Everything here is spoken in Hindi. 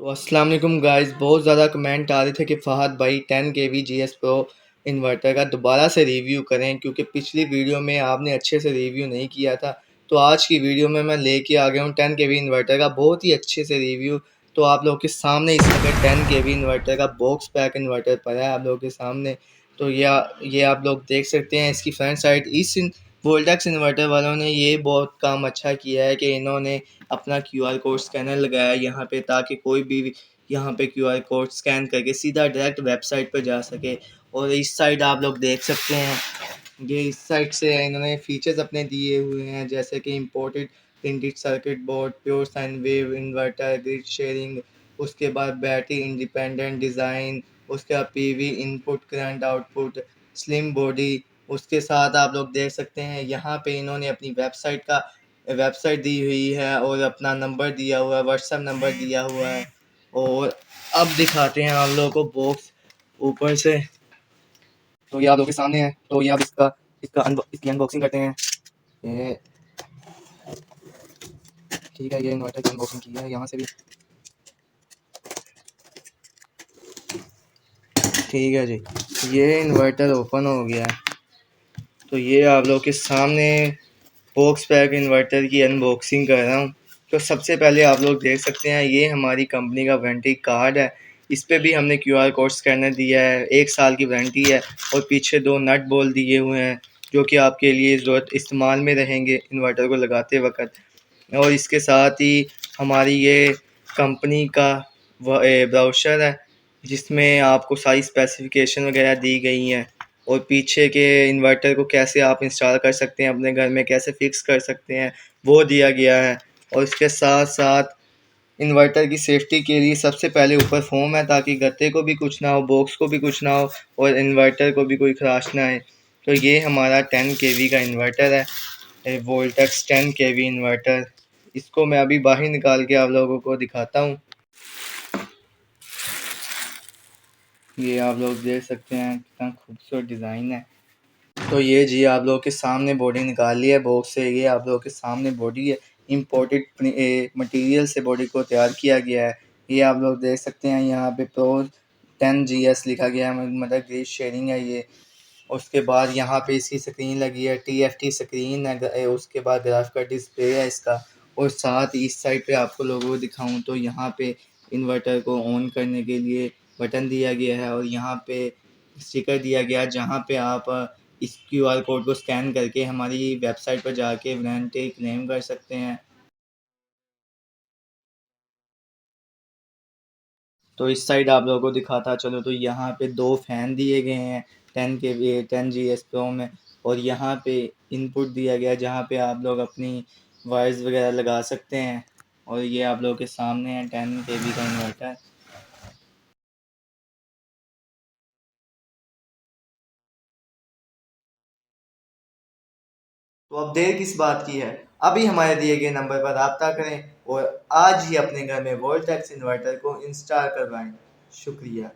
तो अस्सलाम वालेकुम गाइस, बहुत ज़्यादा कमेंट आ रहे थे कि फ़हद भाई 10 केवी GS प्रो इन्वर्टर का दोबारा से रिव्यू करें, क्योंकि पिछली वीडियो में आपने अच्छे से रिव्यू नहीं किया था। तो आज की वीडियो में मैं लेके आ गया हूँ 10 केवी इन्वर्टर का बहुत ही अच्छे से रिव्यू। तो आप लोगों के सामने इस वक्त 10 केवी इन्वर्टर का बॉक्स पैक इन्वर्टर पड़ा है आप लोगों के सामने। तो ये आप लोग देख सकते हैं इसकी फ्रंट साइड। इस वोल्टेक्स इन्वर्टर वालों ने ये बहुत काम अच्छा किया है कि इन्होंने अपना क्यूआर कोड स्कैनर लगाया है यहाँ पे, ताकि कोई भी यहाँ पे क्यूआर कोड स्कैन करके सीधा डायरेक्ट वेबसाइट पर जा सके। और इस साइड आप लोग देख सकते हैं, ये इस साइड से इन्होंने फीचर्स अपने दिए हुए हैं, जैसे कि imported printed circuit board, pure sine wave inverter, grid sharing, उसके बाद बैटरी इंडिपेंडेंट डिज़ाइन, उसके बाद PV input current output, slim body. उसके साथ आप लोग देख सकते हैं यहाँ पे इन्होंने अपनी वेबसाइट दी हुई है और अपना नंबर दिया हुआ है, व्हाट्सएप नंबर दिया हुआ है। और अब दिखाते हैं आप लोगों को बॉक्स ऊपर से। तो ये आप लोगों के सामने है। तो ये आप इसकी अनबॉक्सिंग करते हैं। ये ठीक है, ये इन्वर्टर की अनबॉक्सिंग की है यहाँ से भी। ठीक है जी, ये इन्वर्टर ओपन हो गया है। तो ये आप लोगों के सामने बॉक्स पैक इन्वर्टर की अनबॉक्सिंग कर रहा हूँ। तो सबसे पहले आप लोग देख सकते हैं ये हमारी कंपनी का वारंटी कार्ड है। इस पे भी हमने क्यूआर कोड स्कैनर दिया है, 1 साल की वारंटी है। और पीछे 2 नट बोल दिए हुए हैं जो कि आपके लिए ज़रूरत इस्तेमाल में रहेंगे इन्वर्टर को लगाते वक्त। और इसके साथ ही हमारी ये कंपनी का ब्राउशर है, जिसमें आपको सारी स्पेसिफिकेशन वगैरह दी गई हैं। और पीछे के इन्वर्टर को कैसे आप इंस्टॉल कर सकते हैं, अपने घर में कैसे फिक्स कर सकते हैं, वो दिया गया है। और इसके साथ साथ इन्वर्टर की सेफ्टी के लिए सबसे पहले ऊपर फोम है, ताकि गत्ते को भी कुछ ना हो, बॉक्स को भी कुछ ना हो, और इन्वर्टर को भी कोई खराश ना आए। तो ये हमारा 10 केवी का इन्वर्टर है, वोल्टेक्स 10 केवी इन्वर्टर। इसको मैं अभी बाहर निकाल के आप लोगों को दिखाता हूँ। ये आप लोग देख सकते हैं कितना खूबसूरत डिज़ाइन है। तो ये जी आप लोगों के सामने बॉडी निकाल ली है बॉक्स से। ये आप लोगों के सामने बॉडी है, इम्पोर्टेड मटेरियल से बॉडी को तैयार किया गया है। ये आप लोग देख सकते हैं यहाँ पे प्रो 10 GS लिखा गया है, मतलब ग्रेड शेयरिंग है ये। उसके बाद यहाँ पे इसकी स्क्रीन लगी है, TFT स्क्रीन है, उसके बाद ग्राफ का डिस्प्ले है इसका। और साथ ही इस साइड पे आपको लोगो दिखाऊं तो यहाँ पे इन्वर्टर को ऑन करने के लिए बटन दिया गया है, और यहाँ पे स्टिकर दिया गया है जहाँ पे आप इस क्यूआर कोड को स्कैन करके हमारी वेबसाइट पर जाके वारंटी क्लेम कर सकते हैं। तो इस साइड आप लोगों को दिखाता चलो, तो यहाँ पे 2 फैन दिए गए हैं 10 GS प्रो में। और यहाँ पे इनपुट दिया गया है जहाँ पे आप लोग अपनी वायर्स वगैरह लगा सकते हैं। और ये आप लोगों के सामने है 10 केवी का इन्वर्टर। तो अब देर किस बात की है, अभी हमारे दिए गए नंबर पर रब्ता करें और आज ही अपने घर में वोल्टेक्स इन्वर्टर को इंस्टॉल करवाएं। शुक्रिया।